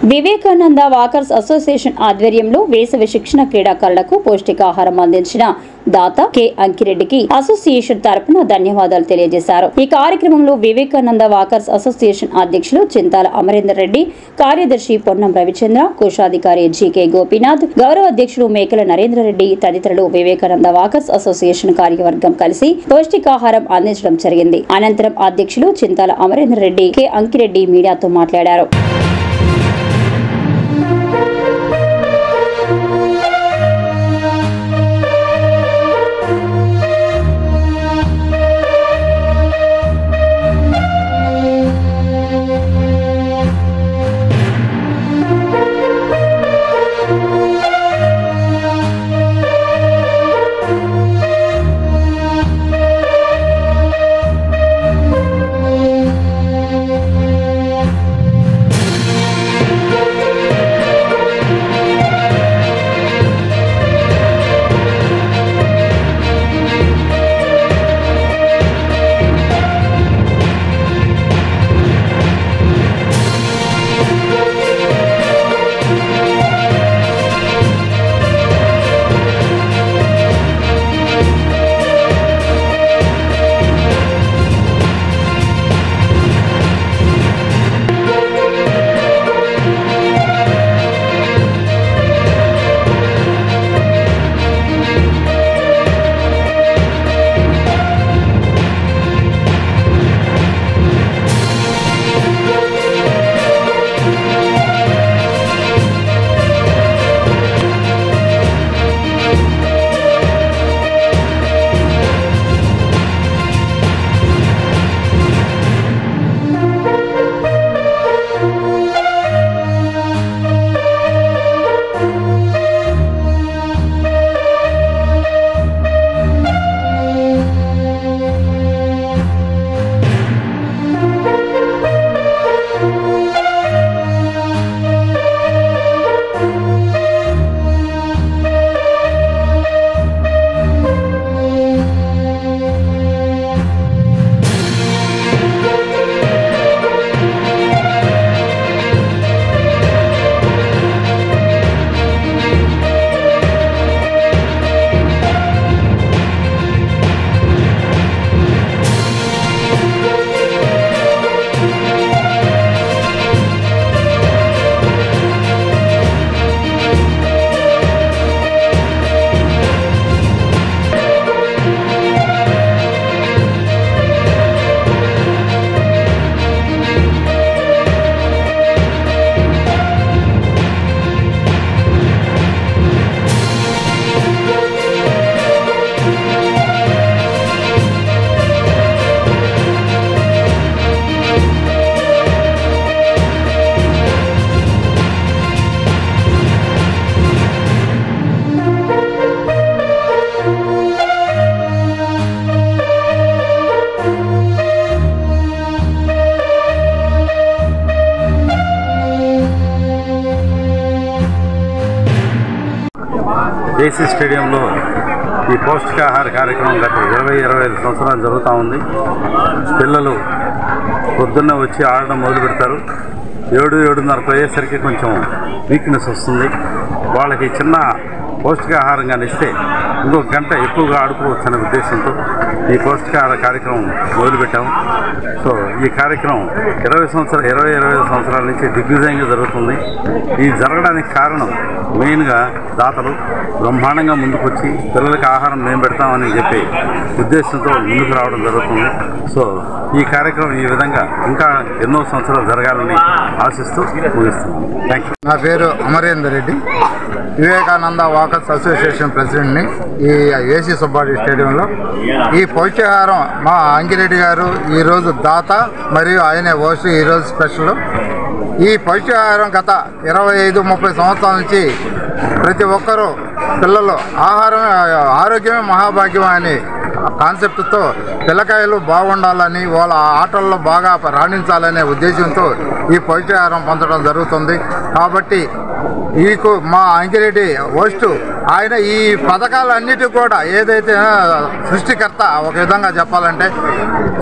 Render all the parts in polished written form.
Vivekananda walkers association ఆధ్వర్యంలో వేసవి శిక్షణ క్రీడాకారులకు పౌష్టికాహారం అందించిన దాత కె అంకిరెడ్డికి అసోసియేషన్ తరపున ధన్యవాదాలు తెలియజేశారు. ఈ కార్యక్రమంలో వివేకానంద వాకర్స్ అసోసియేషన్ అధ్యక్షులు చింతాల అమరేందర్ రెడ్డి, కార్యదర్శి పొన్నం రవిచంద్ర, కోశాధికారి జికే గోపీనాథ్, గౌరవ అధ్యక్షులు మేకల నరేంద్ర రెడ్డి తదితరులు వివేకానంద వాకర్స్ అసోసియేషన్ కార్యవర్గం కలిసి పౌష్టికాహారం అందించడం జరిగింది. అనంతరం అధ్యక్షులు చింతాల అమరేందర్ రెడ్డి, కె అంకిరెడ్డి మీడియాతో మాట్లాడారు. ఏసీ స్టేడియంలో ఈ పౌష్టికాహార కార్యక్రమం గత 20-25 సంవత్సరాలు జరుగుతూ ఉంది. పిల్లలు పొద్దున్న వచ్చి ఆడడం మొదలు పెడతారు. 7-7:30 అయ్యేసరికి కొంచెం వీక్నెస్ వస్తుంది. వాళ్ళకి చిన్న పౌష్టికాహారంగా ఇస్తే ఇంకొక గంట ఎక్కువగా ఆడుకోవచ్చు అనే ఉద్దేశంతో ఈ పౌష్టికాహార కార్యక్రమం మొదలుపెట్టాము. సో ఈ కార్యక్రమం 20 సంవత్సరాల నుంచి దిగ్విజయంగా జరుగుతుంది. ఇది జరగడానికి కారణం మెయిన్గా దాతలు బ్రహ్మాండంగా ముందుకొచ్చి పిల్లలకి ఆహారం మేము పెడతామని చెప్పి ఉద్దేశంతో ముందుకు రావడం జరుగుతుంది. సో ఈ కార్యక్రమం ఈ విధంగా ఇంకా ఎన్నో సంవత్సరాలు జరగాలని ఆశిస్తూ ముగిస్తున్నాను. Thank you. నా పేరు అమరేందర్ రెడ్డి, వివేకానంద వాకర్స్ అసోసియేషన్ ప్రెసిడెంట్ని. ఈ ఏసీ సుబ్బారెడ్డి స్టేడియంలో ఈ పౌష్టికాహారం మా అంకిరెడ్డి గారు ఈరోజు దాత మరియు ఆయనే హోస్ట్. ఈరోజు స్పెషల్ ఈ పౌష్టికాహారం గత 25-30 సంవత్సరాల నుంచి ప్రతి ఒక్కరూ పిల్లలు ఆరోగ్యమే మహాభాగ్యం అని కాన్సెప్ట్తో పిల్లకాయలు బాగుండాలని, వాళ్ళ ఆటల్లో బాగా రాణించాలనే ఉద్దేశంతో ఈ పౌష్టికాహారం పొందడం జరుగుతుంది. కాబట్టి మా అంకిరెడ్డి హోస్ట్ ఆయన ఈ పథకాలన్నిటికీ కూడా ఏదైతే సృష్టికర్త ఒక విధంగా చెప్పాలంటే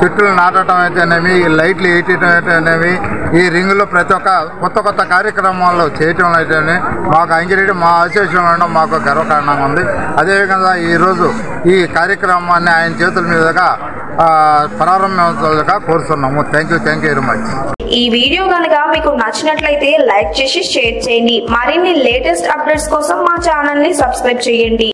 చెట్లు నాటడం అయితేనేమి, లైట్లు వేయటం అయితేనేమి, ఈ రింగులో ప్రతి ఒక్క కొత్త కార్యక్రమాల్లో చేయటం అయితేనే మాకు అంకిరెడ్డి మా అసోసియేషన్ ఉండడం మాకు గర్వకారణంగా ఉంది. అదేవిధంగా ఈరోజు ఈ కార్యక్రమాన్ని ఆయన చేతుల మీదుగా ప్రారంభించాలిగా కోరుతున్నాము. Thank you very much. ఈ వీడియో కనుక మీకు నచ్చినట్లయితే లైక్ చేసి షేర్ చేయండి. మరిన్ని లేటెస్ట్ అప్డేట్స్ కోసం మా ఛానల్ ని సబ్స్క్రైబ్ చేయండి.